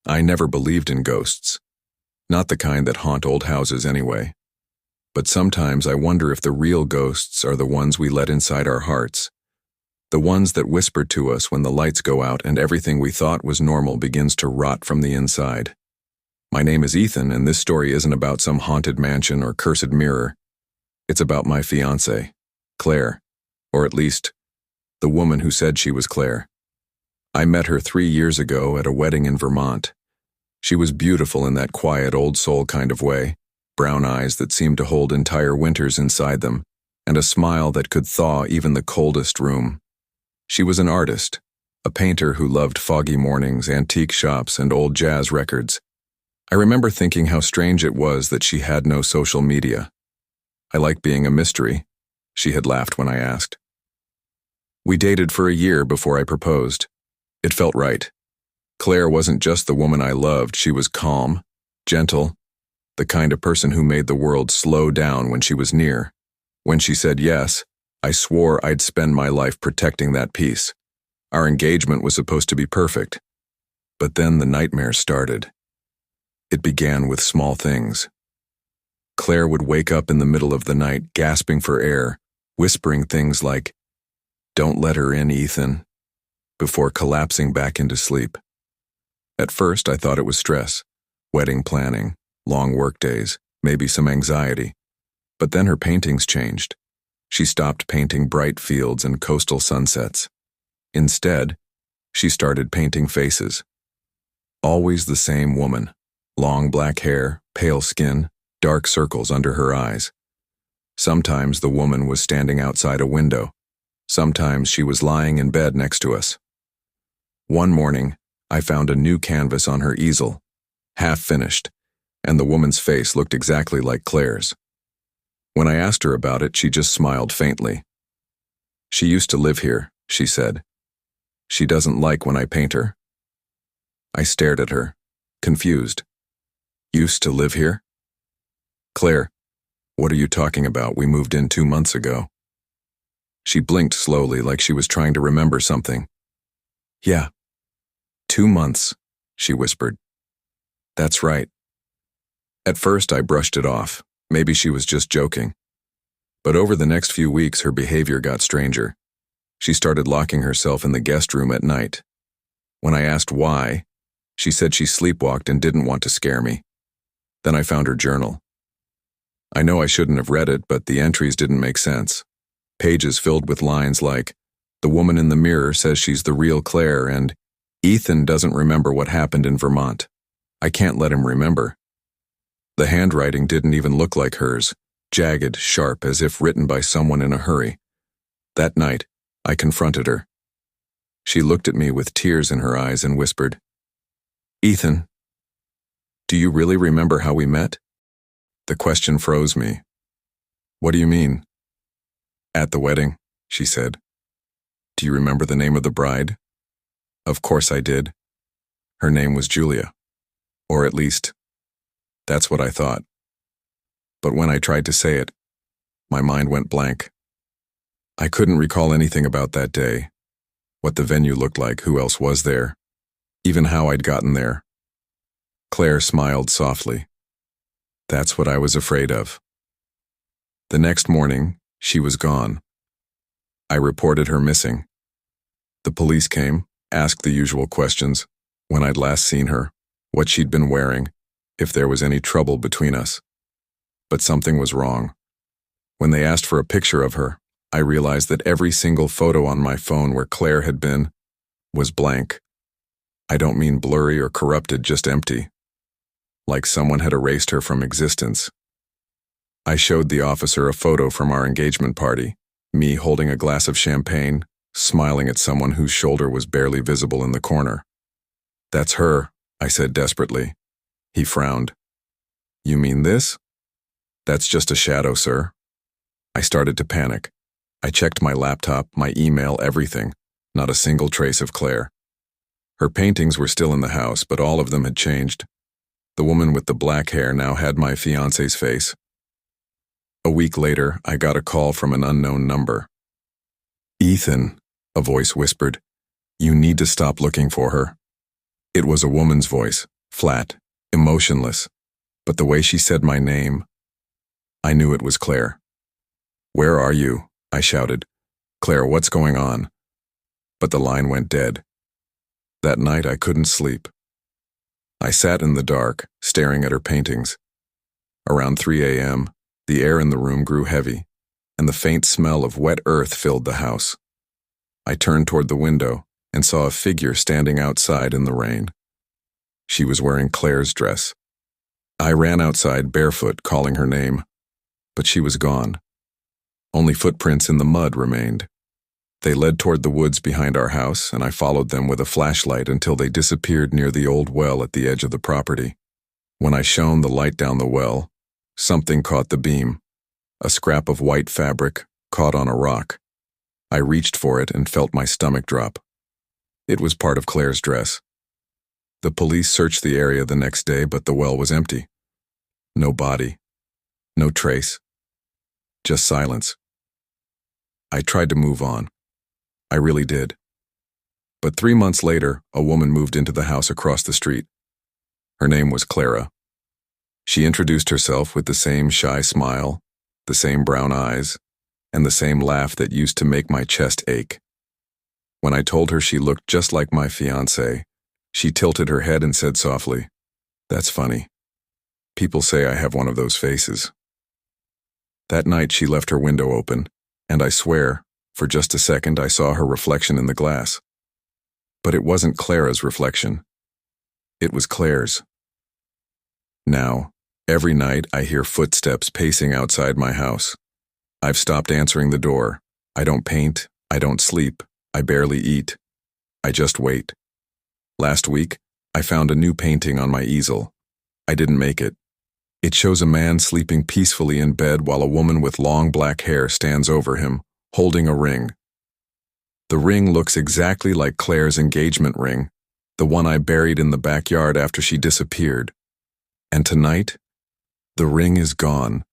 I never believed in ghosts. Not the kind that haunt old houses anyway. But sometimes I wonder if the real ghosts are the ones we let inside our hearts. The ones that whisper to us when the lights go out and everything we thought was normal begins to rot from the inside. My name is Ethan, and this story isn't about some haunted mansion or cursed mirror. It's about my fiance, Claire, or at least, the woman who said she was Claire. I met her 3 years ago at a wedding in Vermont. She was beautiful in that quiet old soul kind of way, brown eyes that seemed to hold entire winters inside them, and a smile that could thaw even the coldest room. She was an artist, a painter who loved foggy mornings, antique shops, and old jazz records. I remember thinking how strange it was that she had no social media. I like being a mystery, she had laughed when I asked. We dated for a year before I proposed. It felt right. Claire wasn't just the woman I loved, she was calm, gentle, the kind of person who made the world slow down when she was near. When she said yes, I swore I'd spend my life protecting that peace. Our engagement was supposed to be perfect. But then the nightmare started. It began with small things. Claire would wake up in the middle of the night, gasping for air, whispering things like, "Don't let her in, Ethan," before collapsing back into sleep. At first, I thought it was stress, wedding planning, long work days, maybe some anxiety. But then her paintings changed. She stopped painting bright fields and coastal sunsets. Instead, she started painting faces. Always the same woman. Long black hair, pale skin, dark circles under her eyes. Sometimes the woman was standing outside a window. Sometimes she was lying in bed next to us. One morning, I found a new canvas on her easel, half finished, and the woman's face looked exactly like Claire's. When I asked her about it, she just smiled faintly. "She used to live here," she said. "She doesn't like when I paint her." I stared at her, confused. "Used to live here?" "Claire, what are you talking about? We moved in 2 months ago." She blinked slowly, like she was trying to remember something. "Yeah, 2 months," she whispered. "That's right." At first I brushed it off. Maybe she was just joking. But over the next few weeks, her behavior got stranger. She started locking herself in the guest room at night. When I asked why, she said she sleepwalked and didn't want to scare me. Then I found her journal. I know I shouldn't have read it, but the entries didn't make sense. Pages filled with lines like, "The woman in the mirror says she's the real Claire," and "Ethan doesn't remember what happened in Vermont. I can't let him remember." The handwriting didn't even look like hers, jagged, sharp, as if written by someone in a hurry. That night, I confronted her. She looked at me with tears in her eyes and whispered, "Ethan, do you really remember how we met?" The question froze me. "What do you mean?" "At the wedding," she said. "Do you remember the name of the bride?" Of course I did. Her name was Julia. Or at least, that's what I thought. But when I tried to say it, my mind went blank. I couldn't recall anything about that day, what the venue looked like, who else was there, even how I'd gotten there. Claire smiled softly. That's what I was afraid of. The next morning, she was gone. I reported her missing. The police came, asked the usual questions, when I'd last seen her, what she'd been wearing, if there was any trouble between us. But something was wrong. When they asked for a picture of her, I realized that every single photo on my phone where Claire had been was blank. I don't mean blurry or corrupted, just empty. Like someone had erased her from existence. I showed the officer a photo from our engagement party, me holding a glass of champagne, smiling at someone whose shoulder was barely visible in the corner. "That's her," I said desperately. He frowned. "You mean this?" "That's just a shadow, sir." I started to panic. I checked my laptop, my email, everything. Not a single trace of Claire. Her paintings were still in the house, but all of them had changed. The woman with the black hair now had my fiance's face. A week later, I got a call from an unknown number. "Ethan," a voice whispered, "you need to stop looking for her." It was a woman's voice, flat, emotionless, but the way she said my name, I knew it was Claire. "Where are you?" I shouted. "Claire, what's going on?" But the line went dead. That night I couldn't sleep. I sat in the dark, staring at her paintings. Around 3 a.m., the air in the room grew heavy, and the faint smell of wet earth filled the house. I turned toward the window and saw a figure standing outside in the rain. She was wearing Claire's dress. I ran outside barefoot, calling her name, but she was gone. Only footprints in the mud remained. They led toward the woods behind our house, and I followed them with a flashlight until they disappeared near the old well at the edge of the property. When I shone the light down the well, something caught the beam. A scrap of white fabric caught on a rock. I reached for it and felt my stomach drop. It was part of Claire's dress. The police searched the area the next day, but the well was empty. No body. No trace. Just silence. I tried to move on. I really did. But 3 months later, a woman moved into the house across the street. Her name was Clara. She introduced herself with the same shy smile, the same brown eyes, and the same laugh that used to make my chest ache. When I told her she looked just like my fiance, she tilted her head and said softly, "That's funny. People say I have one of those faces." That night she left her window open, and I swear, for just a second I saw her reflection in the glass. But it wasn't Clara's reflection. It was Claire's. Now, every night I hear footsteps pacing outside my house. I've stopped answering the door. I don't paint. I don't sleep. I barely eat. I just wait. Last week, I found a new painting on my easel. I didn't make it. It shows a man sleeping peacefully in bed while a woman with long black hair stands over him, holding a ring. The ring looks exactly like Claire's engagement ring, the one I buried in the backyard after she disappeared. And tonight, the ring is gone.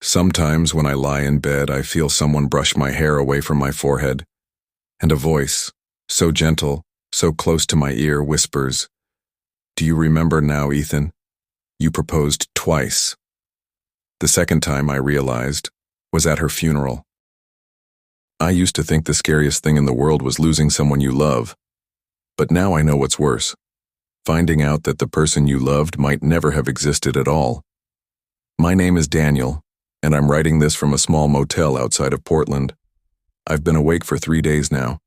Sometimes when I lie in bed, I feel someone brush my hair away from my forehead, and a voice, so gentle, so close to my ear, whispers, "Do you remember now, Ethan? You proposed twice." The second time I realized was at her funeral. I used to think the scariest thing in the world was losing someone you love, but now I know what's worse. Finding out that the person you loved might never have existed at all. My name is Daniel, and I'm writing this from a small motel outside of Portland. I've been awake for 3 days now.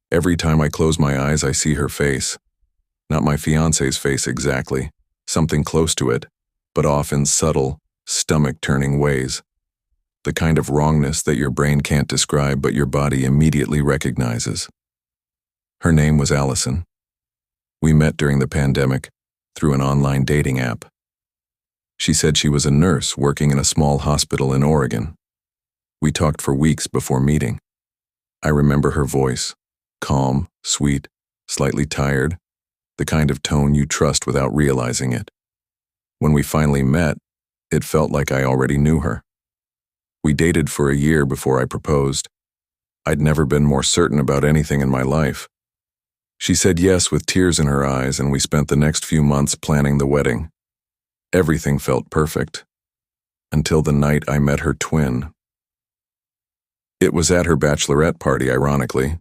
Every time I close my eyes, I see her face. Not my fiance's face exactly, something close to it, but off in subtle, stomach-turning ways. The kind of wrongness that your brain can't describe but your body immediately recognizes. Her name was Allison. We met during the pandemic through an online dating app. She said she was a nurse working in a small hospital in Oregon. We talked for weeks before meeting. I remember her voice, calm, sweet, slightly tired, the kind of tone you trust without realizing it. When we finally met, it felt like I already knew her. We dated for a year before I proposed. I'd never been more certain about anything in my life. She said yes with tears in her eyes, and we spent the next few months planning the wedding. Everything felt perfect, until the night I met her twin. It was at her bachelorette party, ironically.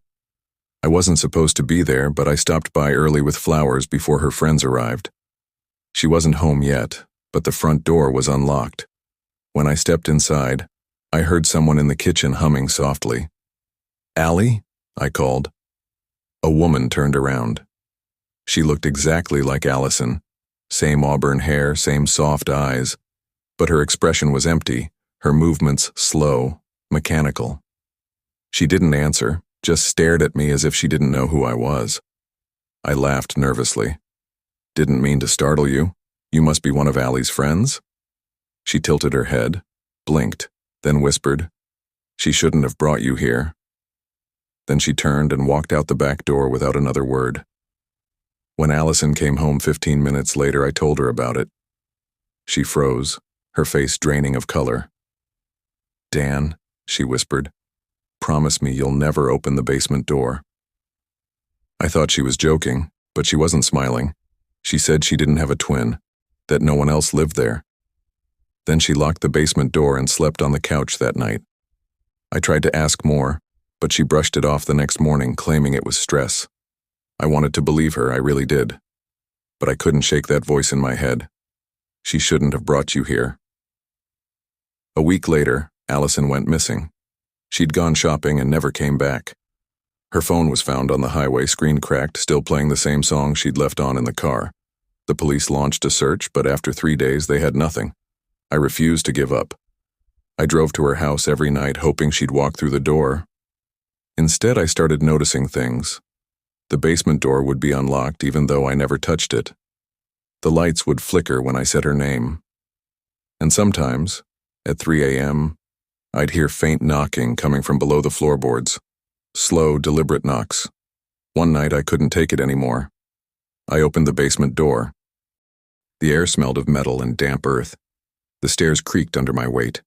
I wasn't supposed to be there, but I stopped by early with flowers before her friends arrived. She wasn't home yet, but the front door was unlocked. When I stepped inside, I heard someone in the kitchen humming softly. "Allie?" I called. A woman turned around. She looked exactly like Allison. Same auburn hair, same soft eyes. But her expression was empty, her movements slow, mechanical. She didn't answer, just stared at me as if she didn't know who I was. I laughed nervously. "Didn't mean to startle you. You must be one of Allie's friends?" She tilted her head, blinked, then whispered, "She shouldn't have brought you here." Then she turned and walked out the back door without another word. When Allison came home 15 minutes later, I told her about it. She froze, her face draining of color. "Dan," she whispered, "promise me you'll never open the basement door." I thought she was joking, but she wasn't smiling. She said she didn't have a twin, that no one else lived there. Then she locked the basement door and slept on the couch that night. I tried to ask more, but she brushed it off the next morning, claiming it was stress. I wanted to believe her, I really did. But I couldn't shake that voice in my head. She shouldn't have brought you here. A week later, Allison went missing. She'd gone shopping and never came back. Her phone was found on the highway, screen cracked, still playing the same song she'd left on in the car. The police launched a search, but after 3 days they had nothing. I refused to give up. I drove to her house every night, hoping she'd walk through the door. Instead, I started noticing things. The basement door would be unlocked even though I never touched it. The lights would flicker when I said her name. And sometimes, at 3 a.m., I'd hear faint knocking coming from below the floorboards. Slow, deliberate knocks. One night I couldn't take it anymore. I opened the basement door. The air smelled of metal and damp earth. The stairs creaked under my weight.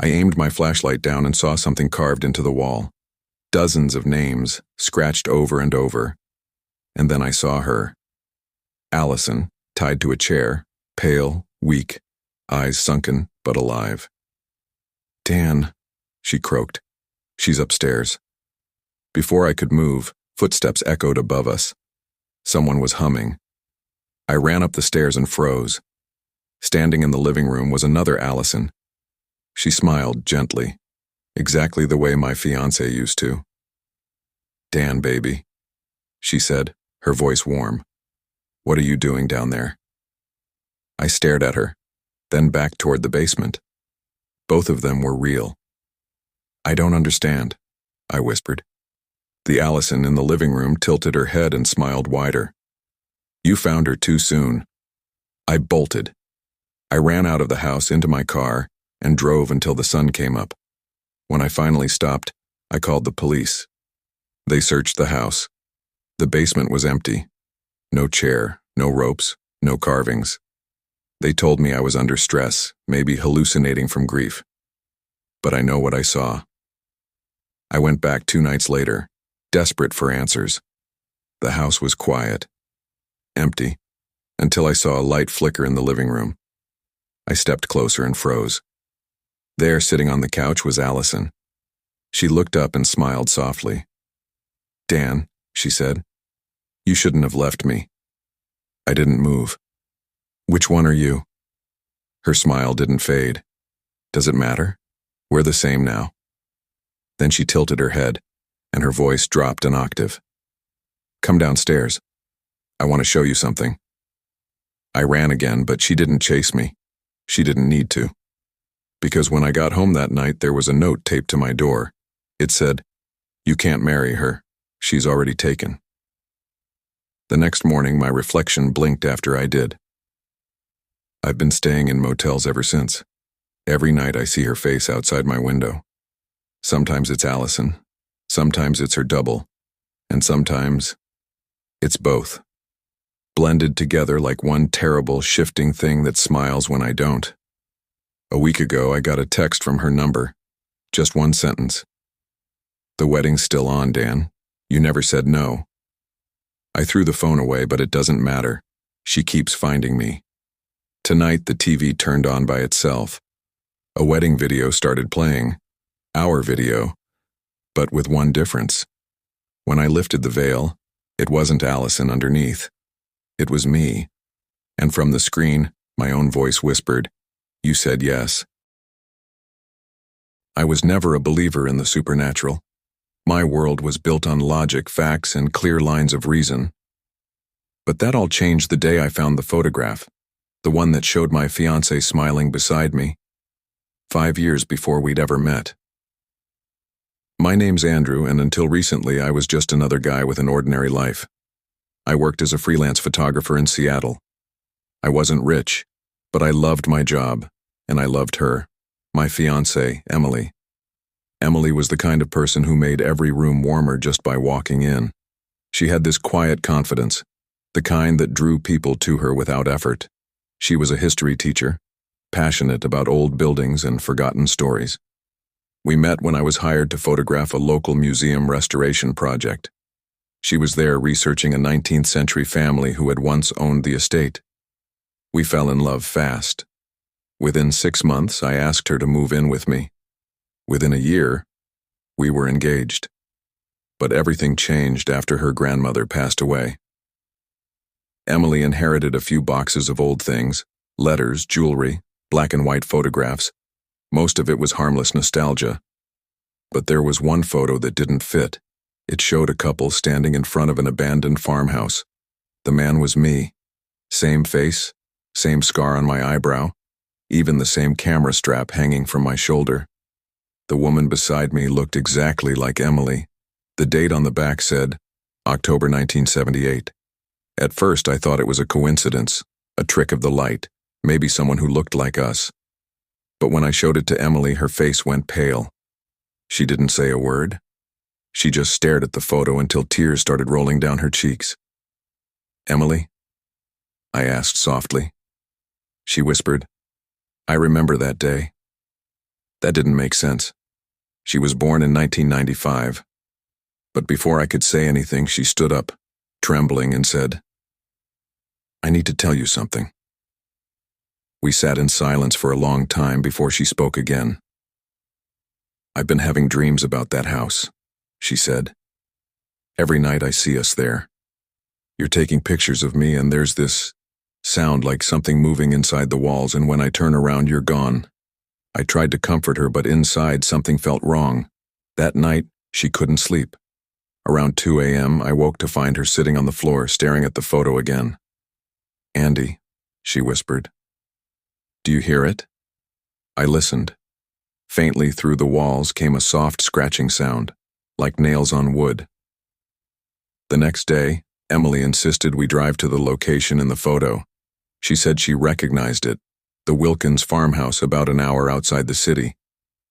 I aimed my flashlight down and saw something carved into the wall. Dozens of names, scratched over and over. And then I saw her. Allison, tied to a chair, pale, weak, eyes sunken but alive. "Dan," she croaked. "She's upstairs." Before I could move, footsteps echoed above us. Someone was humming. I ran up the stairs and froze. Standing in the living room was another Allison. She smiled gently, exactly the way my fiance used to. "Dan, baby," she said, her voice warm. "What are you doing down there?" I stared at her, then back toward the basement. Both of them were real. "I don't understand," I whispered. The Allison in the living room tilted her head and smiled wider. "You found her too soon." I bolted. I ran out of the house into my car and drove until the sun came up. When I finally stopped, I called the police. They searched the house. The basement was empty. No chair, no ropes, no carvings. They told me I was under stress, maybe hallucinating from grief. But I know what I saw. I went back 2 nights later, desperate for answers. The house was quiet, empty, until I saw a light flicker in the living room. I stepped closer and froze. There, sitting on the couch, was Allison. She looked up and smiled softly. "Dan," she said, "you shouldn't have left me." I didn't move. "Which one are you?" Her smile didn't fade. "Does it matter? We're the same now." Then she tilted her head, and her voice dropped an octave. "Come downstairs. I want to show you something." I ran again, but she didn't chase me. She didn't need to. Because when I got home that night, there was a note taped to my door. It said, "You can't marry her. She's already taken." The next morning, my reflection blinked after I did. I've been staying in motels ever since. Every night I see her face outside my window. Sometimes it's Allison, sometimes it's her double, and sometimes it's both. Blended together like one terrible, shifting thing that smiles when I don't. A week ago, I got a text from her number. Just one sentence. "The wedding's still on, Dan. You never said no." I threw the phone away, but it doesn't matter. She keeps finding me. Tonight, the TV turned on by itself. A wedding video started playing. Our video. But with one difference. When I lifted the veil, it wasn't Allison underneath. It was me. And from the screen, my own voice whispered, "You said yes." I was never a believer in the supernatural. My world was built on logic, facts, and clear lines of reason. But that all changed the day I found the photograph, the one that showed my fiance smiling beside me, 5 years before we'd ever met. My name's Andrew, and until recently I was just another guy with an ordinary life. I worked as a freelance photographer in Seattle. I wasn't rich, but I loved my job, and I loved her, my fiancée, Emily. Emily was the kind of person who made every room warmer just by walking in. She had this quiet confidence, the kind that drew people to her without effort. She was a history teacher, passionate about old buildings and forgotten stories. We met when I was hired to photograph a local museum restoration project. She was there researching a 19th century family who had once owned the estate. We fell in love fast. Within 6 months, I asked her to move in with me. Within a year, we were engaged. But everything changed after her grandmother passed away. Emily inherited a few boxes of old things, letters, jewelry, black and white photographs. Most of it was harmless nostalgia. But there was one photo that didn't fit. It showed a couple standing in front of an abandoned farmhouse. The man was me. Same face, same scar on my eyebrow, even the same camera strap hanging from my shoulder. The woman beside me looked exactly like Emily. The date on the back said, October 1978. At first I thought it was a coincidence, a trick of the light, maybe someone who looked like us. But when I showed it to Emily, her face went pale. She didn't say a word. She just stared at the photo until tears started rolling down her cheeks. "Emily?" I asked softly. She whispered, "I remember that day." That didn't make sense. She was born in 1995. But before I could say anything, she stood up, trembling, and said, "I need to tell you something." We sat in silence for a long time before she spoke again. "I've been having dreams about that house," she said. "Every night I see us there. You're taking pictures of me, and there's this sound like something moving inside the walls, and when I turn around, you're gone." I tried to comfort her, but inside something felt wrong. That night, she couldn't sleep. Around 2 a.m., I woke to find her sitting on the floor, staring at the photo again. "Andy," she whispered. "Do you hear it?" I listened. Faintly through the walls came a soft scratching sound, like nails on wood. The next day, Emily insisted we drive to the location in the photo. She said she recognized it, the Wilkins farmhouse about an hour outside the city.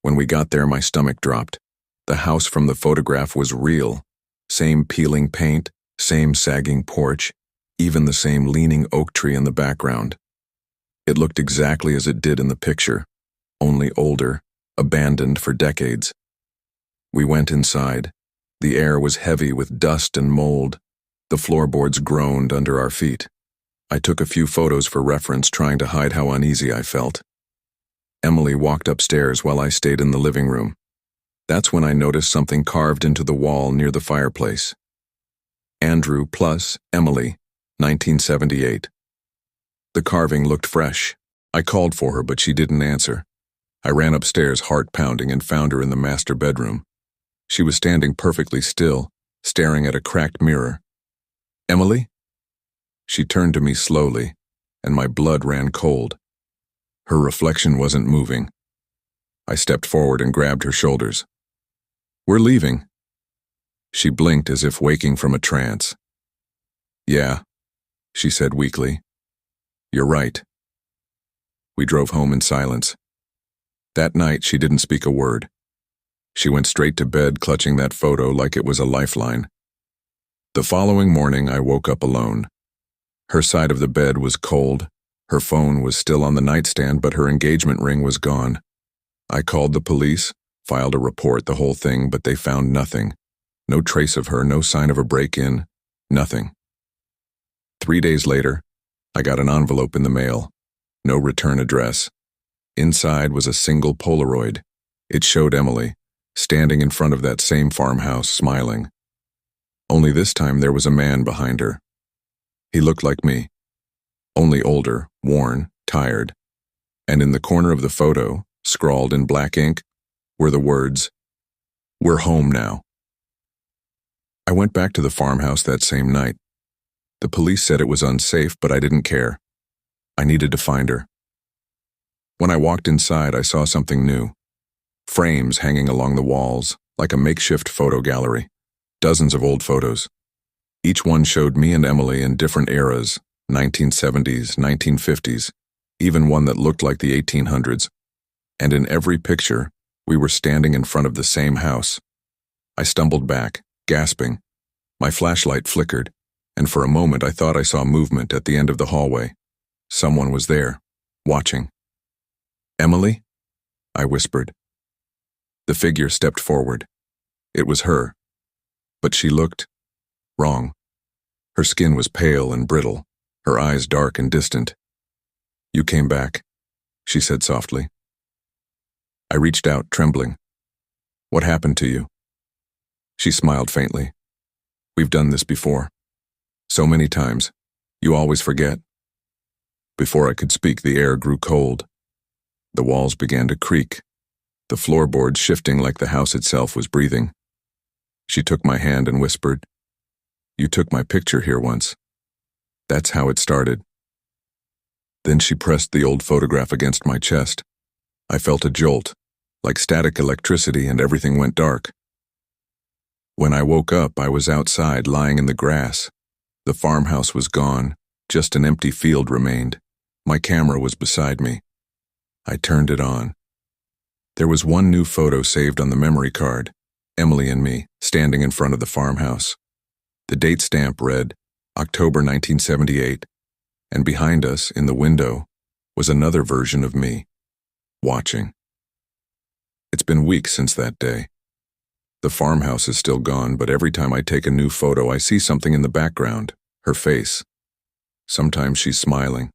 When we got there, my stomach dropped. The house from the photograph was real. Same peeling paint, same sagging porch, even the same leaning oak tree in the background. It looked exactly as it did in the picture, only older, abandoned for decades. We went inside. The air was heavy with dust and mold. The floorboards groaned under our feet. I took a few photos for reference, trying to hide how uneasy I felt. Emily walked upstairs while I stayed in the living room. That's when I noticed something carved into the wall near the fireplace. Andrew plus Emily, 1978. The carving looked fresh. I called for her, but she didn't answer. I ran upstairs, heart pounding, and found her in the master bedroom. She was standing perfectly still, staring at a cracked mirror. "Emily?" She turned to me slowly, and my blood ran cold. Her reflection wasn't moving. I stepped forward and grabbed her shoulders. "We're leaving." She blinked as if waking from a trance. "Yeah," she said weakly. "You're right." We drove home in silence. That night, she didn't speak a word. She went straight to bed, clutching that photo like it was a lifeline. The following morning, I woke up alone. Her side of the bed was cold. Her phone was still on the nightstand, but her engagement ring was gone. I called the police, filed a report, the whole thing, but they found nothing. No trace of her, no sign of a break-in, nothing. 3 days later, I got an envelope in the mail. No return address. Inside was a single Polaroid. It showed Emily, standing in front of that same farmhouse, smiling. Only this time there was a man behind her. He looked like me, only older, worn, tired. And in the corner of the photo, scrawled in black ink, were the words, "We're home now." I went back to the farmhouse that same night. The police said it was unsafe, but I didn't care. I needed to find her. When I walked inside, I saw something new. Frames hanging along the walls, like a makeshift photo gallery. Dozens of old photos. Each one showed me and Emily in different eras, 1970s, 1950s, even one that looked like the 1800s. And in every picture, we were standing in front of the same house. I stumbled back, gasping. My flashlight flickered, and for a moment I thought I saw movement at the end of the hallway. Someone was there, watching. "Emily?" I whispered. The figure stepped forward. It was her, but she looked Wrong. Her skin was pale and brittle, her eyes dark and distant. "You came back," she said softly. I reached out, trembling. "What happened to you?" She smiled faintly. "We've done this before. So many times. You always forget." Before I could speak, the air grew cold. The walls began to creak, the floorboards shifting like the house itself was breathing. She took my hand and whispered, "You took my picture here once. That's how it started." Then she pressed the old photograph against my chest. I felt a jolt, like static electricity, and everything went dark. When I woke up, I was outside, lying in the grass. The farmhouse was gone, just an empty field remained. My camera was beside me. I turned it on. There was one new photo saved on the memory card, Emily and me, standing in front of the farmhouse. The date stamp read, October 1978, and behind us, in the window, was another version of me, watching. It's been weeks since that day. The farmhouse is still gone, but every time I take a new photo, I see something in the background, her face. Sometimes she's smiling.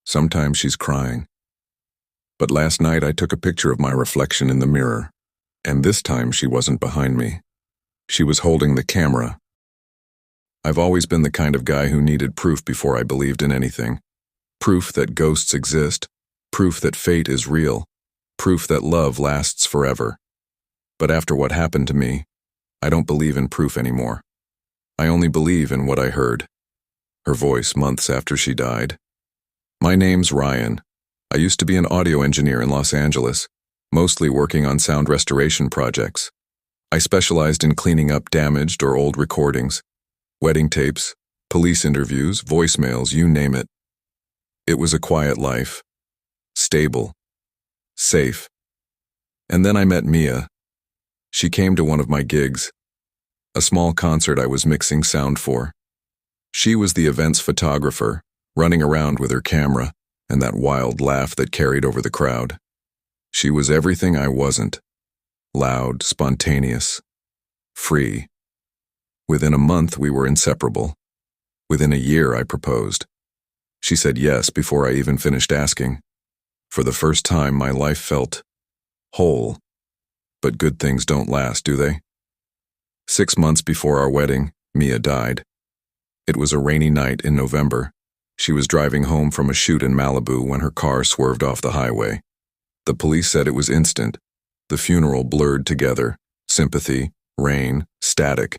Sometimes she's crying. But last night I took a picture of my reflection in the mirror, and this time she wasn't behind me. She was holding the camera. I've always been the kind of guy who needed proof before I believed in anything. Proof that ghosts exist, proof that fate is real, proof that love lasts forever. But after what happened to me, I don't believe in proof anymore. I only believe in what I heard. Her voice months after she died. "My name's Ryan. I used to be an audio engineer in Los Angeles, mostly working on sound restoration projects. I specialized in cleaning up damaged or old recordings, wedding tapes, police interviews, voicemails, you name it. It was a quiet life. Stable. Safe. And then I met Mia. She came to one of my gigs, a small concert I was mixing sound for. She was the event's photographer, running around with her camera, and that wild laugh that carried over the crowd. She was everything I wasn't. Loud, spontaneous, free. Within a month, we were inseparable. Within a year, I proposed. She said yes before I even finished asking. For the first time, my life felt whole. But good things don't last, do they? 6 months before our wedding, Mia died. It was a rainy night in November. She was driving home from a shoot in Malibu when her car swerved off the highway. The police said it was instant. The funeral blurred together. Sympathy, rain, static.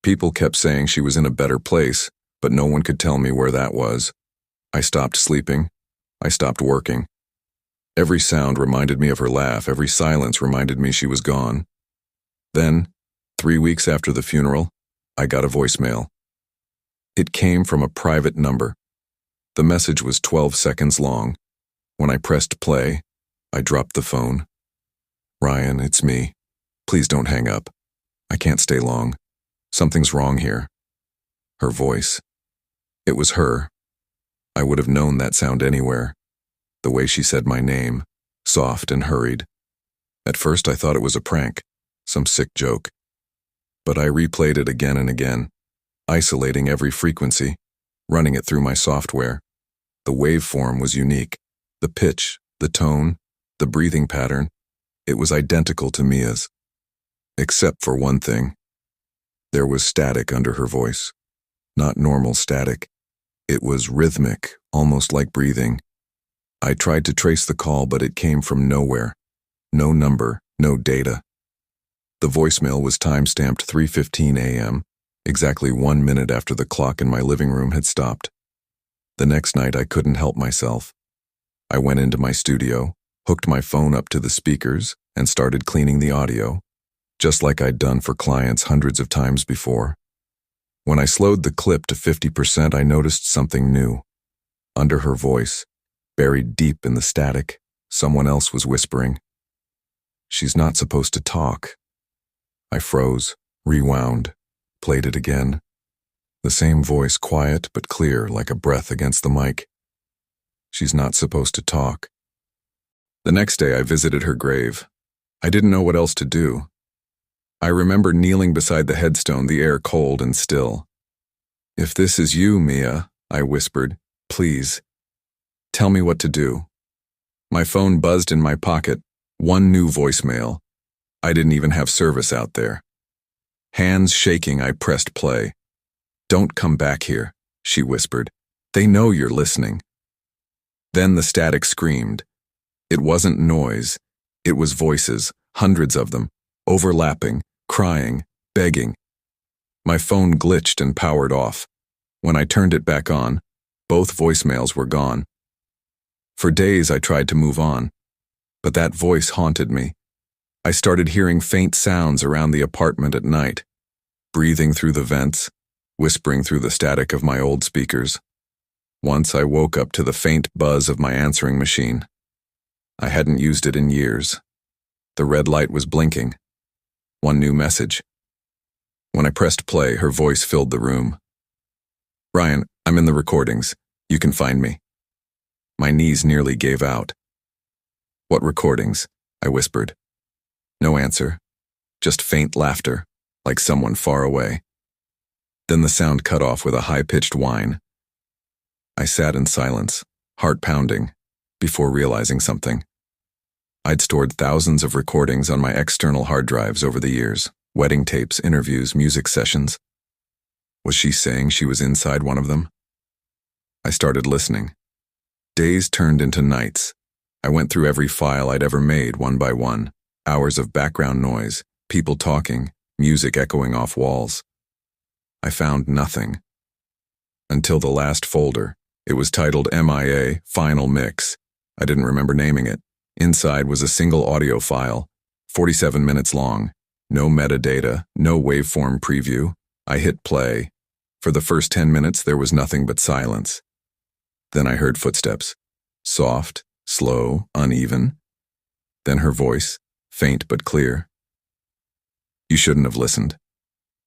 People kept saying she was in a better place, but no one could tell me where that was. I stopped sleeping. I stopped working. Every sound reminded me of her laugh. Every silence reminded me she was gone. Then, 3 weeks after the funeral, I got a voicemail. It came from a private number. The message was 12 seconds long. When I pressed play, I dropped the phone. "Ryan, it's me. Please don't hang up. I can't stay long. Something's wrong here." Her voice. It was her. I would have known that sound anywhere. The way she said my name, soft and hurried. At first I thought it was a prank, some sick joke. But I replayed it again and again, isolating every frequency, running it through my software. The waveform was unique. The pitch, the tone, the breathing pattern. It was identical to Mia's. Except for one thing. There was static under her voice. Not normal static. It was rhythmic, almost like breathing. I tried to trace the call, but it came from nowhere. No number, no data. The voicemail was time-stamped 3:15 a.m., exactly 1 minute after the clock in my living room had stopped. The next night I couldn't help myself. I went into my studio, hooked my phone up to the speakers, and started cleaning the audio, just like I'd done for clients hundreds of times before. When I slowed the clip to 50%, I noticed something new. Under her voice, buried deep in the static, someone else was whispering. "She's not supposed to talk." I froze, rewound, played it again. The same voice, quiet but clear, like a breath against the mic. "She's not supposed to talk." The next day I visited her grave. I didn't know what else to do. I remember kneeling beside the headstone, the air cold and still. "If this is you, Mia," I whispered, "please, tell me what to do." My phone buzzed in my pocket, one new voicemail. I didn't even have service out there. Hands shaking, I pressed play. "Don't come back here," she whispered. "They know you're listening." Then the static screamed. It wasn't noise. It was voices, hundreds of them, overlapping, crying, begging. My phone glitched and powered off. When I turned it back on, both voicemails were gone. For days I tried to move on, but that voice haunted me. I started hearing faint sounds around the apartment at night, breathing through the vents, whispering through the static of my old speakers. Once I woke up to the faint buzz of my answering machine. I hadn't used it in years. The red light was blinking. One new message. When I pressed play, her voice filled the room. "Ryan, I'm in the recordings. You can find me." My knees nearly gave out. "What recordings?" I whispered. No answer, just faint laughter, like someone far away. Then the sound cut off with a high-pitched whine. I sat in silence, heart pounding, before realizing something. I'd stored thousands of recordings on my external hard drives over the years, wedding tapes, interviews, music sessions. Was she saying she was inside one of them? I started listening. Days turned into nights. I went through every file I'd ever made one by one, hours of background noise, people talking, music echoing off walls. I found nothing. Until the last folder. It was titled MIA, Final Mix. I didn't remember naming it. Inside was a single audio file, 47 minutes long. No metadata, no waveform preview. I hit play. For the first 10 minutes, there was nothing but silence. Then I heard footsteps. Soft, slow, uneven. Then her voice, faint but clear. "You shouldn't have listened."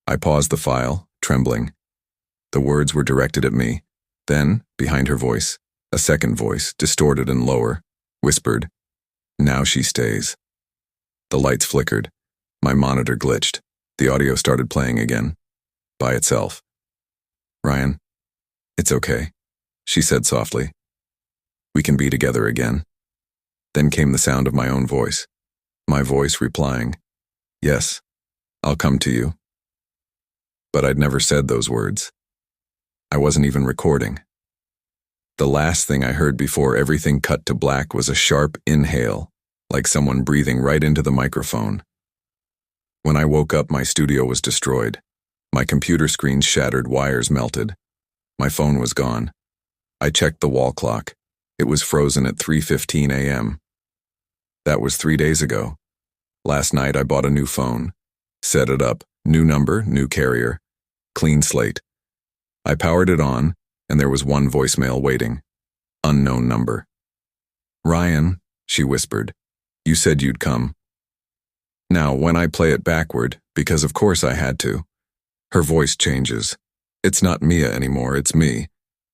I paused the file, trembling. The words were directed at me. Then, behind her voice, a second voice, distorted and lower, whispered, "Now she stays." The lights flickered. My monitor glitched. The audio started playing again, by itself. "Ryan, it's okay," she said softly. "We can be together again." Then came the sound of my own voice. My voice replying, "Yes, I'll come to you." But I'd never said those words. I wasn't even recording. The last thing I heard before everything cut to black was a sharp inhale, like someone breathing right into the microphone. When I woke up, my studio was destroyed. My computer screen shattered, wires melted. My phone was gone. I checked the wall clock. It was frozen at 3:15 a.m. That was 3 days ago. Last night I bought a new phone. Set it up. New number, new carrier. Clean slate. I powered it on, and there was one voicemail waiting. Unknown number. "Ryan," she whispered, "you said you'd come." Now, when I play it backward, because of course I had to, her voice changes. It's not Mia anymore, it's me,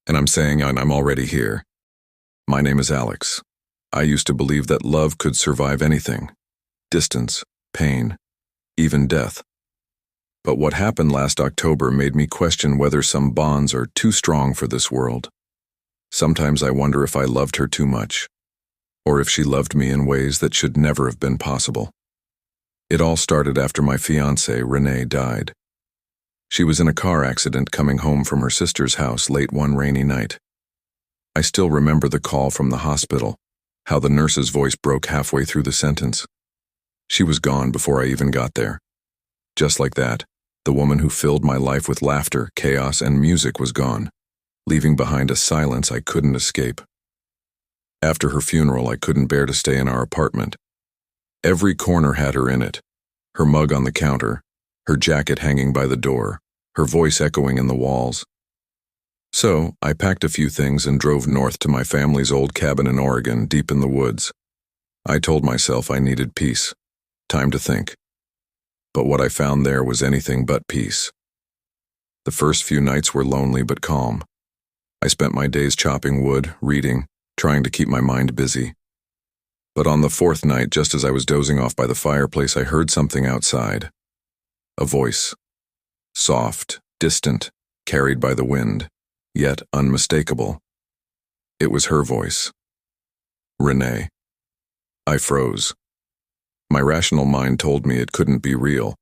and I'm saying I'm already here. "My name is Alex. I used to believe that love could survive anything. Distance, pain, even death. But what happened last October made me question whether some bonds are too strong for this world. Sometimes I wonder if I loved her too much, or if she loved me in ways that should never have been possible. It all started after my fiance, Renee, died. She was in a car accident coming home from her sister's house late one rainy night. I still remember the call from the hospital, how the nurse's voice broke halfway through the sentence. She was gone before I even got there. Just like that, the woman who filled my life with laughter, chaos, and music was gone, leaving behind a silence I couldn't escape. After her funeral, I couldn't bear to stay in our apartment. Every corner had her in it, her mug on the counter, her jacket hanging by the door, her voice echoing in the walls. So, I packed a few things and drove north to my family's old cabin in Oregon, deep in the woods. I told myself I needed peace, time to think. But what I found there was anything but peace. The first few nights were lonely but calm. I spent my days chopping wood, reading, trying to keep my mind busy. But on the fourth night, just as I was dozing off by the fireplace, I heard something outside. A voice. Soft, distant, carried by the wind, yet unmistakable. It was her voice. Renee. I froze. My rational mind told me it couldn't be real,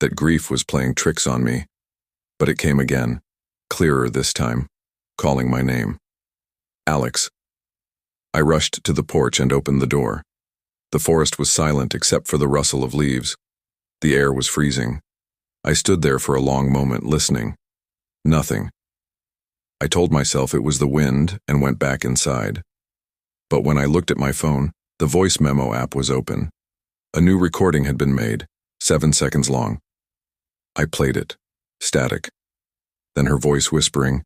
that grief was playing tricks on me. But it came again, clearer this time, calling my name. Alex. I rushed to the porch and opened the door. The forest was silent except for the rustle of leaves. The air was freezing. I stood there for a long moment listening. Nothing. I told myself it was the wind and went back inside. But when I looked at my phone, the voice memo app was open. A new recording had been made, 7 seconds long. I played it, static. Then her voice whispering,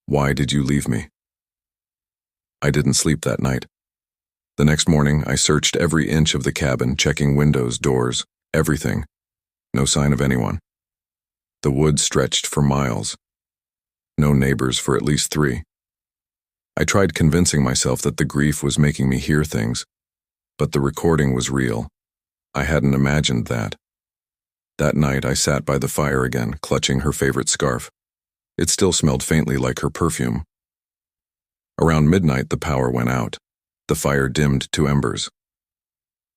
"Why did you leave me?" I didn't sleep that night. The next morning, I searched every inch of the cabin, checking windows, doors, everything. No sign of anyone. The woods stretched for miles. No neighbors for at least 3. I tried convincing myself that the grief was making me hear things, but the recording was real. I hadn't imagined that. That night, I sat by the fire again, clutching her favorite scarf. It still smelled faintly like her perfume. Around midnight, the power went out. The fire dimmed to embers.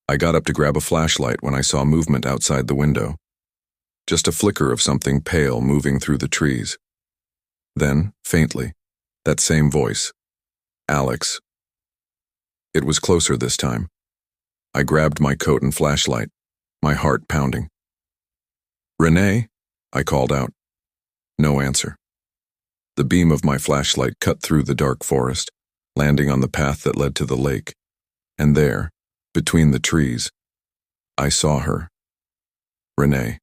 I got up to grab a flashlight when I saw movement outside the window. Just a flicker of something pale moving through the trees. Then, faintly, that same voice. Alex. It was closer this time. I grabbed my coat and flashlight, my heart pounding. "Renee?" I called out. No answer. The beam of my flashlight cut through the dark forest, landing on the path that led to the lake. And there, between the trees, I saw her. Renee.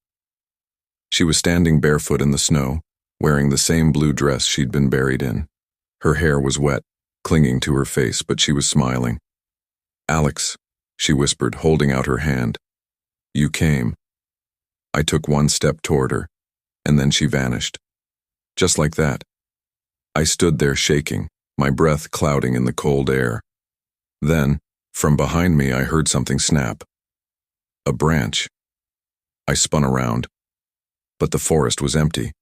She was standing barefoot in the snow, wearing the same blue dress she'd been buried in. Her hair was wet, clinging to her face, but she was smiling. "Alex," she whispered, holding out her hand. "You came." I took one step toward her, and then she vanished. Just like that. I stood there shaking, my breath clouding in the cold air. Then, from behind me, I heard something snap. A branch. I spun around, but the forest was empty.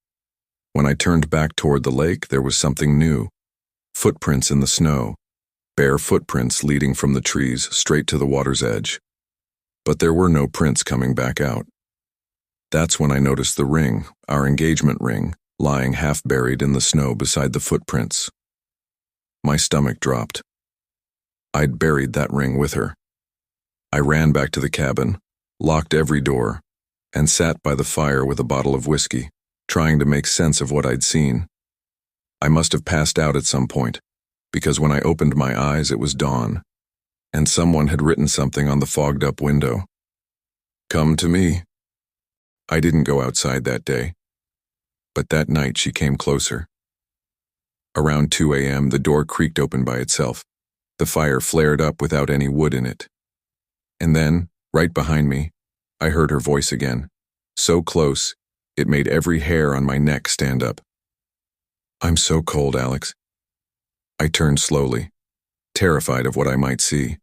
When I turned back toward the lake, there was something new. Footprints in the snow, bare footprints leading from the trees straight to the water's edge. But there were no prints coming back out. That's when I noticed the ring, our engagement ring, lying half buried in the snow beside the footprints. My stomach dropped. I'd buried that ring with her. I ran back to the cabin, locked every door, and sat by the fire with a bottle of whiskey, trying to make sense of what I'd seen. I must have passed out at some point, because when I opened my eyes it was dawn, and someone had written something on the fogged-up window. "Come to me." I didn't go outside that day, but that night she came closer. Around 2 a.m., the door creaked open by itself. The fire flared up without any wood in it. And then, right behind me, I heard her voice again, so close, it made every hair on my neck stand up. "I'm so cold, Alex." I turned slowly, terrified of what I might see.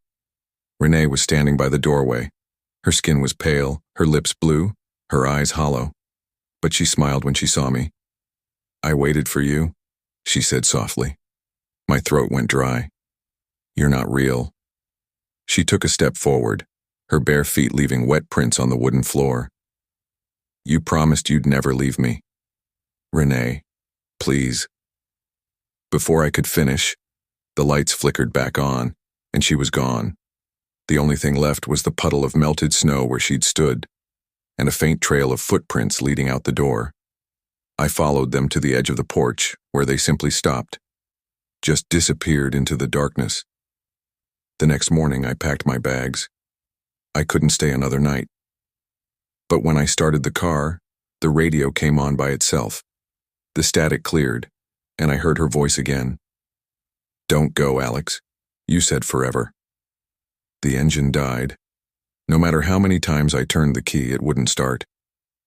Renee was standing by the doorway. Her skin was pale, her lips blue, her eyes hollow. But she smiled when she saw me. "I waited for you," she said softly. My throat went dry. "You're not real." She took a step forward, her bare feet leaving wet prints on the wooden floor. "You promised you'd never leave me. Renee, please." Before I could finish, the lights flickered back on, and she was gone. The only thing left was the puddle of melted snow where she'd stood, and a faint trail of footprints leading out the door. I followed them to the edge of the porch, where they simply stopped, just disappeared into the darkness. The next morning, I packed my bags. I couldn't stay another night. But when I started the car, the radio came on by itself. The static cleared, and I heard her voice again. "Don't go, Alex. You said forever." The engine died. No matter how many times I turned the key, it wouldn't start.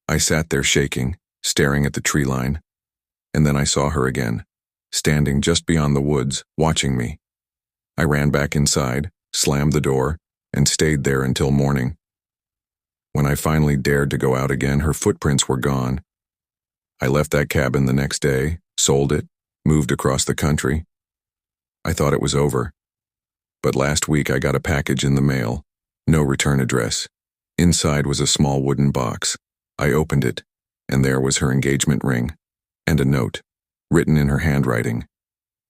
I sat there shaking, staring at the tree line. And then I saw her again, standing just beyond the woods, watching me. I ran back inside, slammed the door, and stayed there until morning. When I finally dared to go out again, her footprints were gone. I left that cabin the next day, sold it, moved across the country. I thought it was over. But last week I got a package in the mail. No return address. Inside was a small wooden box. I opened it, and there was her engagement ring, and a note, written in her handwriting.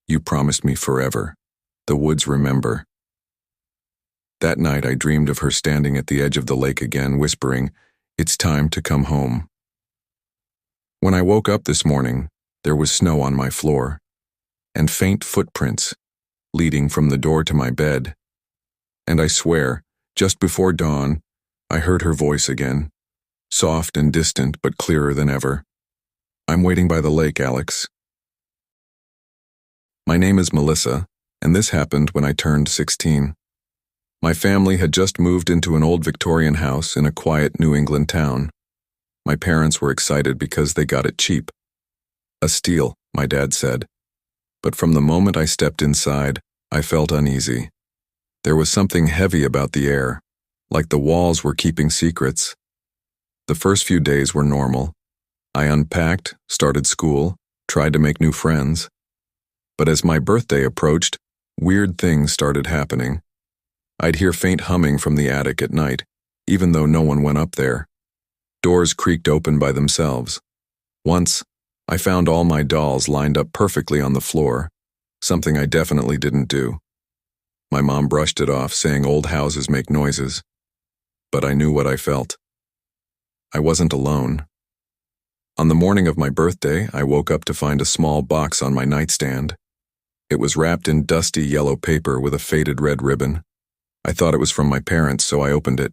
"You promised me forever. The woods remember." That night I dreamed of her standing at the edge of the lake again, whispering, "It's time to come home." When I woke up this morning, there was snow on my floor, and faint footprints leading from the door to my bed. And I swear, just before dawn, I heard her voice again, soft and distant but clearer than ever. "I'm waiting by the lake, Alex." My name is Melissa, and this happened when I turned 16. My family had just moved into an old Victorian house in a quiet New England town. My parents were excited because they got it cheap. "A steal," my dad said. But from the moment I stepped inside, I felt uneasy. There was something heavy about the air, like the walls were keeping secrets. The first few days were normal. I unpacked, started school, tried to make new friends. But as my birthday approached, weird things started happening. I'd hear faint humming from the attic at night, even though no one went up there. Doors creaked open by themselves. Once, I found all my dolls lined up perfectly on the floor, something I definitely didn't do. My mom brushed it off, saying old houses make noises. But I knew what I felt. I wasn't alone. On the morning of my birthday, I woke up to find a small box on my nightstand. It was wrapped in dusty yellow paper with a faded red ribbon. I thought it was from my parents, so I opened it.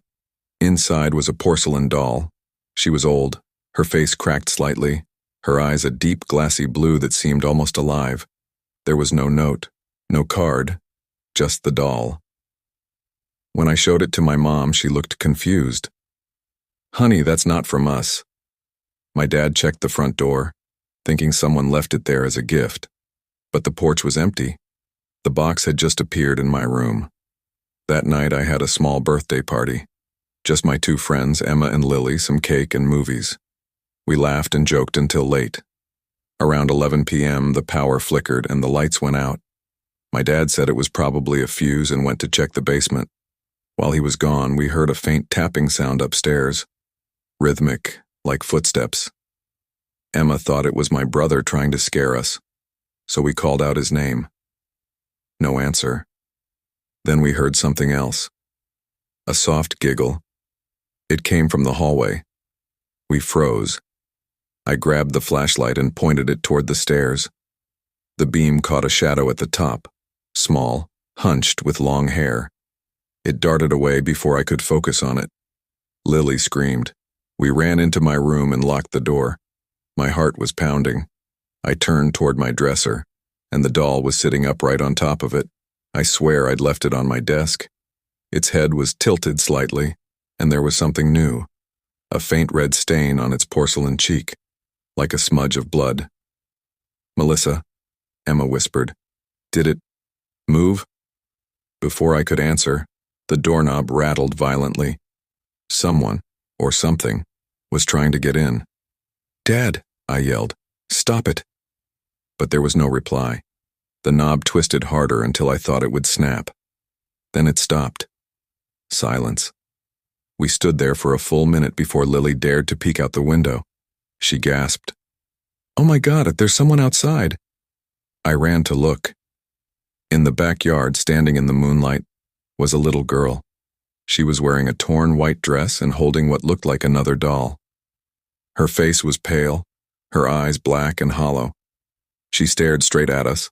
Inside was a porcelain doll. She was old, her face cracked slightly, her eyes a deep glassy blue that seemed almost alive. There was no note, no card, just the doll. When I showed it to my mom, she looked confused. "Honey, that's not from us." My dad checked the front door, thinking someone left it there as a gift. But the porch was empty. The box had just appeared in my room. That night I had a small birthday party. Just my two friends, Emma and Lily, some cake and movies. We laughed and joked until late. Around 11 p.m., the power flickered and the lights went out. My dad said it was probably a fuse and went to check the basement. While he was gone, we heard a faint tapping sound upstairs, rhythmic, like footsteps. Emma thought it was my brother trying to scare us, so we called out his name. No answer. Then we heard something else. A soft giggle. It came from the hallway. We froze. I grabbed the flashlight and pointed it toward the stairs. The beam caught a shadow at the top, small, hunched with long hair. It darted away before I could focus on it. Lily screamed. We ran into my room and locked the door. My heart was pounding. I turned toward my dresser, and the doll was sitting upright on top of it. I swear I'd left it on my desk. Its head was tilted slightly, and there was something new, a faint red stain on its porcelain cheek, like a smudge of blood. "Melissa," Emma whispered. "Did it move?" Before I could answer, the doorknob rattled violently. Someone, or something, was trying to get in. "Dad," I yelled, "stop it." But there was no reply. The knob twisted harder until I thought it would snap. Then it stopped. Silence. We stood there for a full minute before Lily dared to peek out the window. She gasped, "Oh my God, there's someone outside." I ran to look. In the backyard, standing in the moonlight, was a little girl. She was wearing a torn white dress and holding what looked like another doll. Her face was pale, her eyes black and hollow. She stared straight at us,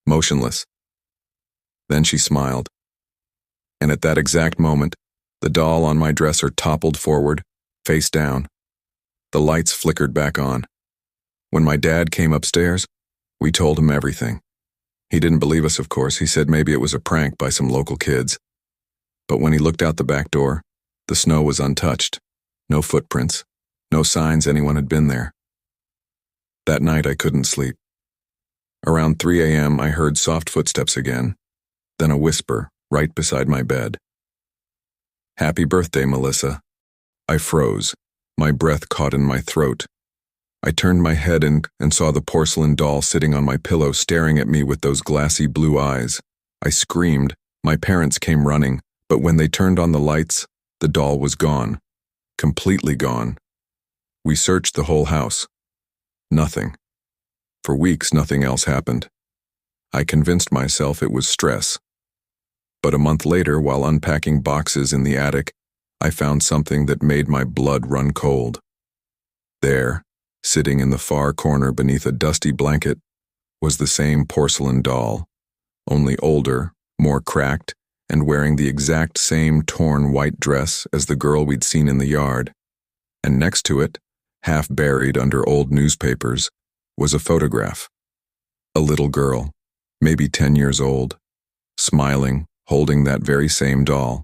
motionless. Then she smiled. And at that exact moment, the doll on my dresser toppled forward, face down. The lights flickered back on. When my dad came upstairs, we told him everything. He didn't believe us, of course. He said maybe it was a prank by some local kids. But when he looked out the back door, the snow was untouched. No footprints, no signs anyone had been there. That night I couldn't sleep. Around 3 a.m. I heard soft footsteps again, then a whisper right beside my bed. "Happy birthday, Melissa." I froze. My breath caught in my throat. I turned my head and saw the porcelain doll sitting on my pillow staring at me with those glassy blue eyes. I screamed. My parents came running, but when they turned on the lights, the doll was gone. Completely gone. We searched the whole house. Nothing. For weeks, nothing else happened. I convinced myself it was stress. But a month later, while unpacking boxes in the attic, I found something that made my blood run cold. There, sitting in the far corner beneath a dusty blanket, was the same porcelain doll, only older, more cracked, and wearing the exact same torn white dress as the girl we'd seen in the yard. And next to it, half buried under old newspapers, was a photograph. A little girl, maybe 10 years old, smiling, holding that very same doll.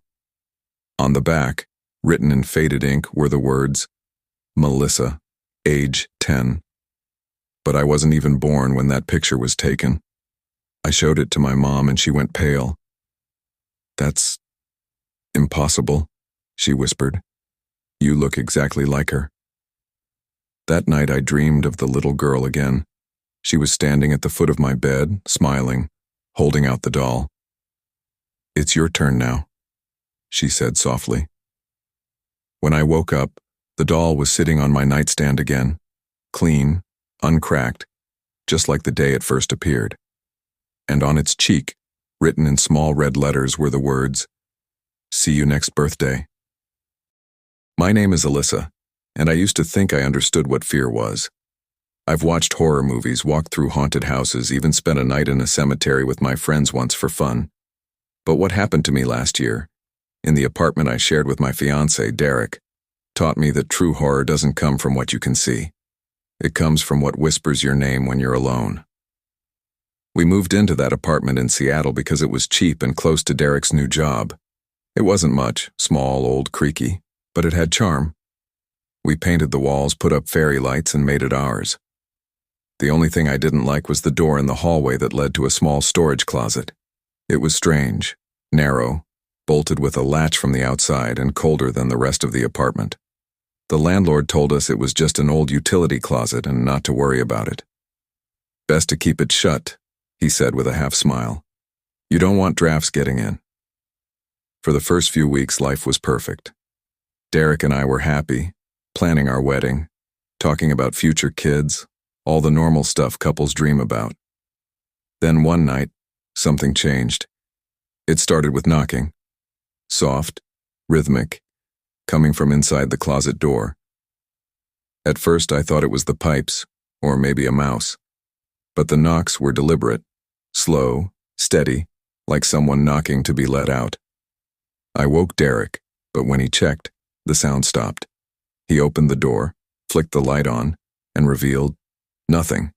On the back, written in faded ink, were the words, Melissa, age 10. But I wasn't even born when that picture was taken. I showed it to my mom and she went pale. "That's impossible," she whispered. "You look exactly like her." That night I dreamed of the little girl again. She was standing at the foot of my bed, smiling, holding out the doll. "It's your turn now," she said softly. When I woke up, the doll was sitting on my nightstand again, clean, uncracked, just like the day it first appeared. And on its cheek, written in small red letters, were the words, "See you next birthday." My name is Alyssa, and I used to think I understood what fear was. I've watched horror movies, walked through haunted houses, even spent a night in a cemetery with my friends once for fun. But what happened to me last year, in the apartment I shared with my fiance, Derek, taught me that true horror doesn't come from what you can see. It comes from what whispers your name when you're alone. We moved into that apartment in Seattle because it was cheap and close to Derek's new job. It wasn't much, small, old, creaky, but it had charm. We painted the walls, put up fairy lights, and made it ours. The only thing I didn't like was the door in the hallway that led to a small storage closet. It was strange, narrow, bolted with a latch from the outside, and colder than the rest of the apartment. The landlord told us it was just an old utility closet and not to worry about it. "Best to keep it shut," he said with a half smile. "You don't want drafts getting in." For the first few weeks, life was perfect. Derek and I were happy, planning our wedding, talking about future kids, all the normal stuff couples dream about. Then one night, something changed. It started with knocking. Soft, rhythmic, coming from inside the closet door. At first I thought it was the pipes, or maybe a mouse. But the knocks were deliberate, slow, steady, like someone knocking to be let out. I woke Derek, but when he checked, the sound stopped. He opened the door, flicked the light on, and revealed nothing,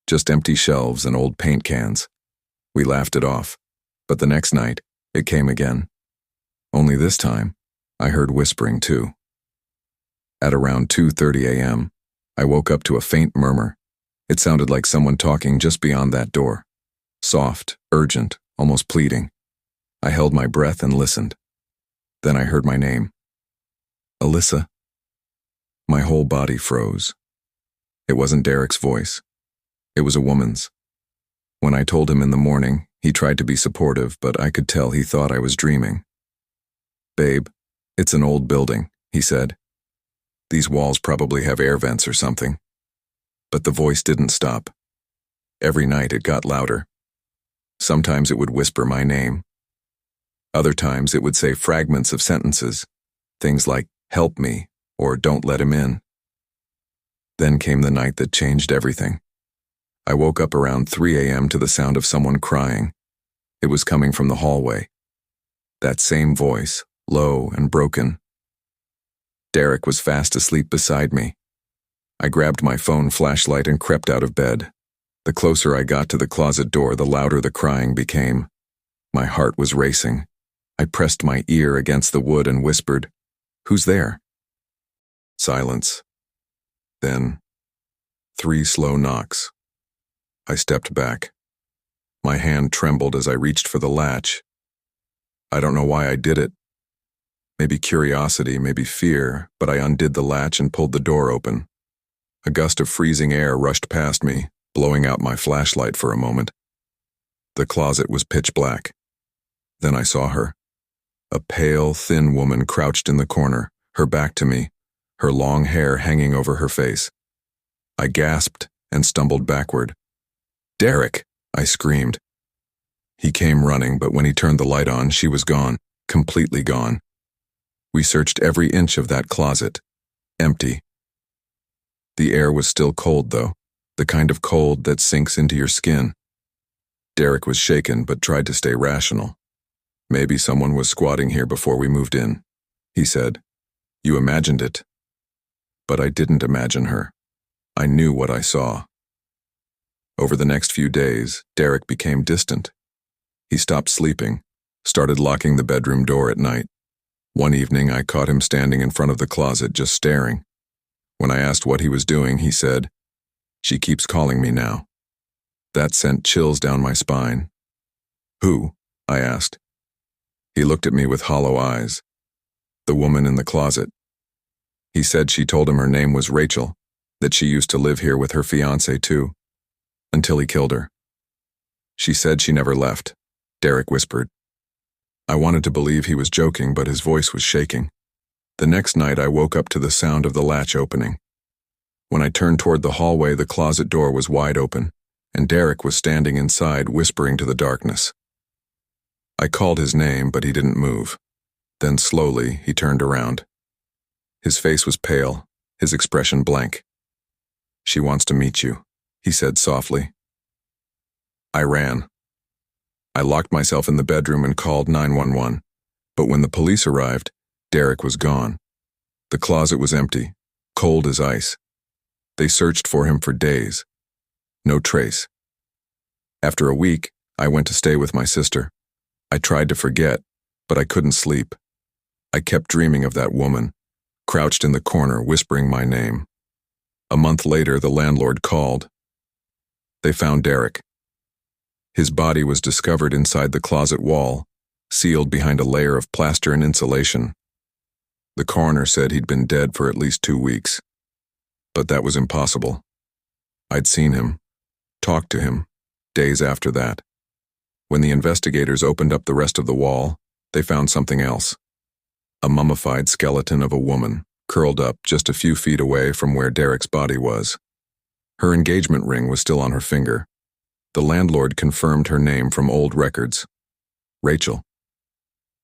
just empty shelves and old paint cans. We laughed it off, but the next night, it came again. Only this time, I heard whispering too. At around 2:30 a.m., I woke up to a faint murmur. It sounded like someone talking just beyond that door. Soft, urgent, almost pleading. I held my breath and listened. Then I heard my name. "Alyssa." My whole body froze. It wasn't Derek's voice. It was a woman's. When I told him in the morning, he tried to be supportive, but I could tell he thought I was dreaming. "Babe, it's an old building," he said. "These walls probably have air vents or something." But the voice didn't stop. Every night it got louder. Sometimes it would whisper my name. Other times it would say fragments of sentences, things like, "Help me," or "Don't let him in." Then came the night that changed everything. I woke up around 3 a.m. to the sound of someone crying. It was coming from the hallway. That same voice, low and broken. Derek was fast asleep beside me. I grabbed my phone flashlight and crept out of bed. The closer I got to the closet door, the louder the crying became. My heart was racing. I pressed my ear against the wood and whispered, "Who's there?" Silence. Then, 3 slow knocks. I stepped back. My hand trembled as I reached for the latch. I don't know why I did it. Maybe curiosity, maybe fear, but I undid the latch and pulled the door open. A gust of freezing air rushed past me, blowing out my flashlight for a moment. The closet was pitch black. Then I saw her. A pale, thin woman crouched in the corner, her back to me, her long hair hanging over her face. I gasped and stumbled backward. "Derek!" I screamed. He came running, but when he turned the light on, she was gone, completely gone. We searched every inch of that closet. Empty. The air was still cold, though, the kind of cold that sinks into your skin. Derek was shaken but tried to stay rational. "Maybe someone was squatting here before we moved in," he said. "You imagined it." But I didn't imagine her. I knew what I saw. Over the next few days, Derek became distant. He stopped sleeping, started locking the bedroom door at night. One evening, I caught him standing in front of the closet just staring. When I asked what he was doing, he said, "She keeps calling me now." That sent chills down my spine. "Who?" I asked. He looked at me with hollow eyes. "The woman in the closet." He said she told him her name was Rachel, that she used to live here with her fiance too, until he killed her. "She said she never left," Derek whispered. I wanted to believe he was joking, but his voice was shaking. The next night I woke up to the sound of the latch opening. When I turned toward the hallway, the closet door was wide open, and Derek was standing inside, whispering to the darkness. I called his name, but he didn't move. Then slowly, he turned around. His face was pale, his expression blank. "She wants to meet you," he said softly. I ran. I locked myself in the bedroom and called 911, but when the police arrived, Derek was gone. The closet was empty, cold as ice. They searched for him for days. No trace. After a week, I went to stay with my sister. I tried to forget, but I couldn't sleep. I kept dreaming of that woman, crouched in the corner, whispering my name. A month later, the landlord called. They found Derek. His body was discovered inside the closet wall, sealed behind a layer of plaster and insulation. The coroner said he'd been dead for at least 2 weeks. But that was impossible. I'd seen him, talked to him, days after that. When the investigators opened up the rest of the wall, they found something else. A mummified skeleton of a woman, curled up just a few feet away from where Derek's body was. Her engagement ring was still on her finger. The landlord confirmed her name from old records. Rachel.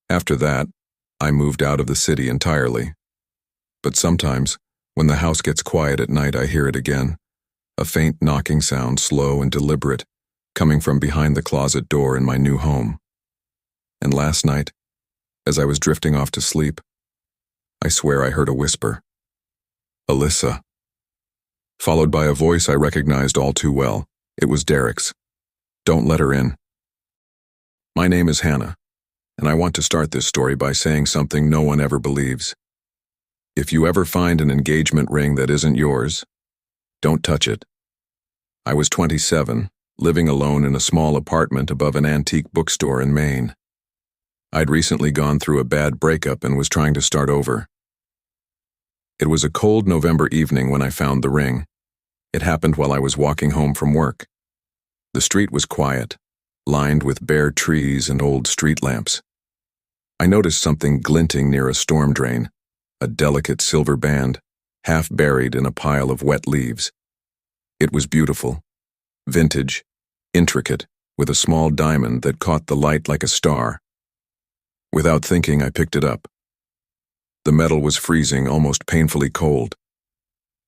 After that, I moved out of the city entirely. But sometimes, when the house gets quiet at night, I hear it again. A faint knocking sound, slow and deliberate, coming from behind the closet door in my new home. And last night, as I was drifting off to sleep, I swear I heard a whisper. "Alyssa." Followed by a voice I recognized all too well. It was Derek's. "Don't let her in." My name is Hannah, and I want to start this story by saying something no one ever believes. If you ever find an engagement ring that isn't yours, don't touch it. I was 27, living alone in a small apartment above an antique bookstore in Maine. I'd recently gone through a bad breakup and was trying to start over. It was a cold November evening when I found the ring. It happened while I was walking home from work. The street was quiet, lined with bare trees and old street lamps. I noticed something glinting near a storm drain, a delicate silver band, half buried in a pile of wet leaves. It was beautiful, vintage, intricate, with a small diamond that caught the light like a star. Without thinking, I picked it up. The metal was freezing, almost painfully cold.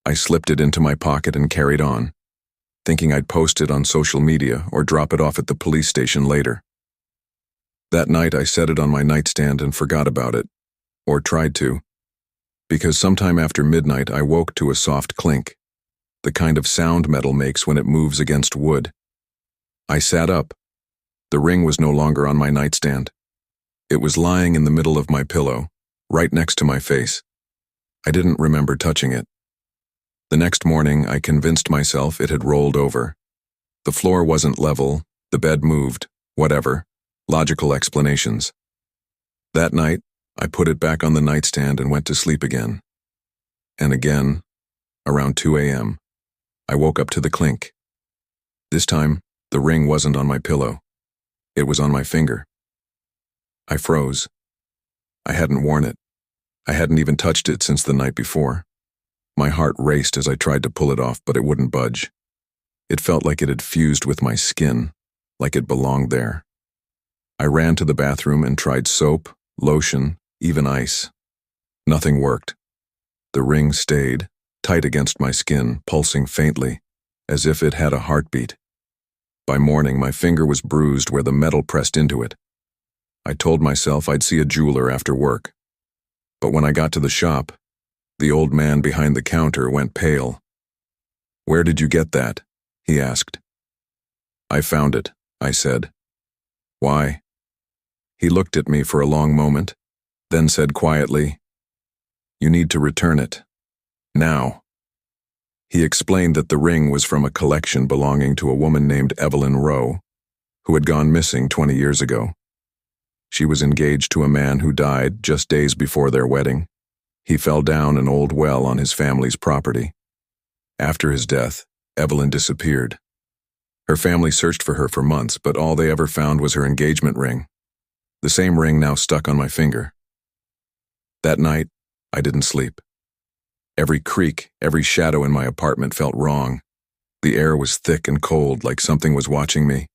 I slipped it into my pocket and carried on, thinking I'd post it on social media or drop it off at the police station later. That night, I set it on my nightstand and forgot about it, or tried to, because sometime after midnight I woke to a soft clink, the kind of sound metal makes when it moves against wood. I sat up. The ring was no longer on my nightstand. It was lying in the middle of my pillow, right next to my face. I didn't remember touching it. The next morning, I convinced myself it had rolled over. The floor wasn't level, the bed moved, whatever, logical explanations. That night, I put it back on the nightstand and went to sleep again. And again, around 2 a.m., I woke up to the clink. This time, the ring wasn't on my pillow. It was on my finger. I froze. I hadn't worn it. I hadn't even touched it since the night before. My heart raced as I tried to pull it off, but it wouldn't budge. It felt like it had fused with my skin, like it belonged there. I ran to the bathroom and tried soap, lotion, even ice. Nothing worked. The ring stayed, tight against my skin, pulsing faintly, as if it had a heartbeat. By morning, my finger was bruised where the metal pressed into it. I told myself I'd see a jeweler after work. But when I got to the shop, the old man behind the counter went pale. "Where did you get that?" he asked. "I found it," I said. "Why?" He looked at me for a long moment, then said quietly, "You need to return it. Now." He explained that the ring was from a collection belonging to a woman named Evelyn Rowe, who had gone missing 20 years ago. She was engaged to a man who died just days before their wedding. He fell down an old well on his family's property. After his death, Evelyn disappeared. Her family searched for her for months, but all they ever found was her engagement ring. The same ring now stuck on my finger. That night, I didn't sleep. Every creak, every shadow in my apartment felt wrong. The air was thick and cold, like something was watching me.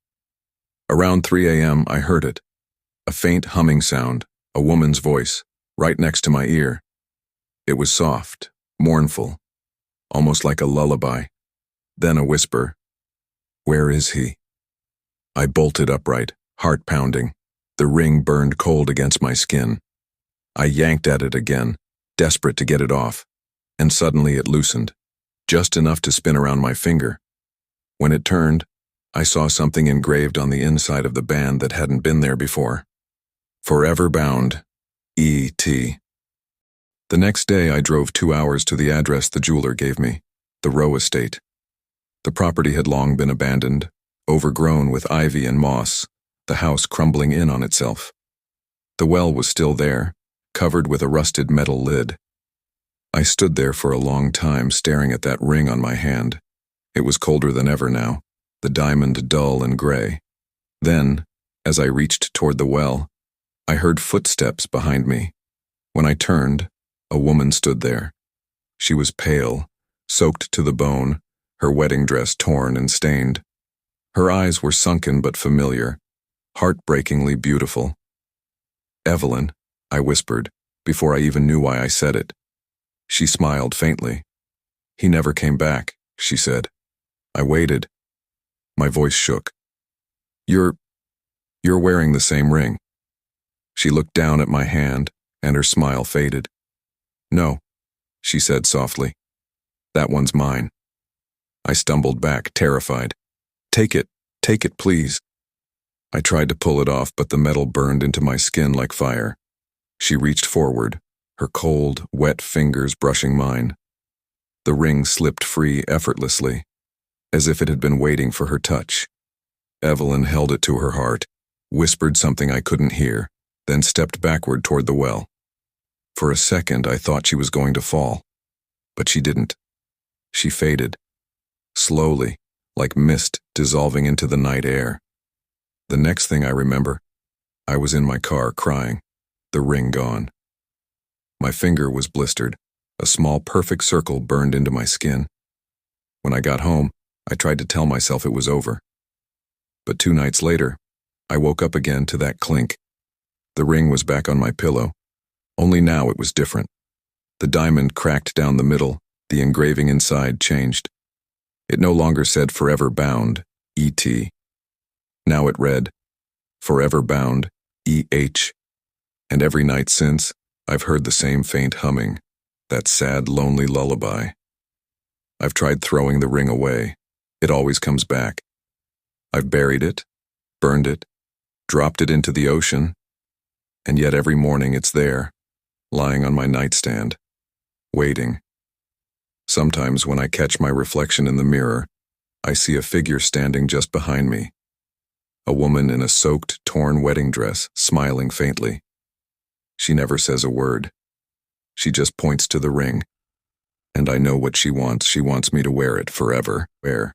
Around 3 a.m., I heard it. A faint humming sound, a woman's voice, right next to my ear. It was soft, mournful, almost like a lullaby. Then a whisper, "Where is he?" I bolted upright, heart pounding. The ring burned cold against my skin. I yanked at it again, desperate to get it off, and suddenly it loosened, just enough to spin around my finger. When it turned, I saw something engraved on the inside of the band that hadn't been there before. "Forever bound, E.T." The next day, I drove 2 hours to the address the jeweler gave me, the Rowe estate. The property had long been abandoned, overgrown with ivy and moss, the house crumbling in on itself. The well was still there, covered with a rusted metal lid. I stood there for a long time staring at that ring on my hand. It was colder than ever now, the diamond dull and gray. Then, as I reached toward the well, I heard footsteps behind me. When I turned, a woman stood there. She was pale, soaked to the bone, her wedding dress torn and stained. Her eyes were sunken but familiar, heartbreakingly beautiful. "Evelyn," I whispered, before I even knew why I said it. She smiled faintly. "He never came back," she said. I waited. My voice shook. You're wearing the same ring." She looked down at my hand, and her smile faded. "No," she said softly. "That one's mine." I stumbled back, terrified. Take it, please." I tried to pull it off, but the metal burned into my skin like fire. She reached forward, her cold, wet fingers brushing mine. The ring slipped free effortlessly, as if it had been waiting for her touch. Evelyn held it to her heart, whispered something I couldn't hear, then stepped backward toward the well. For a second, I thought she was going to fall, but she didn't. She faded, slowly, like mist dissolving into the night air. The next thing I remember, I was in my car crying, the ring gone. My finger was blistered, a small perfect circle burned into my skin. When I got home, I tried to tell myself it was over. But 2 nights later, I woke up again to that clink. The ring was back on my pillow, only now it was different. The diamond cracked down the middle, the engraving inside changed. It no longer said "Forever Bound, E.T." Now it read, "Forever Bound, E.H." And every night since, I've heard the same faint humming, that sad, lonely lullaby. I've tried throwing the ring away. It always comes back. I've buried it, burned it, dropped it into the ocean, and yet every morning it's there, lying on my nightstand, waiting. Sometimes when I catch my reflection in the mirror, I see a figure standing just behind me. A woman in a soaked, torn wedding dress, smiling faintly. She never says a word. She just points to the ring. And I know what she wants. She wants me to wear it forever. Where?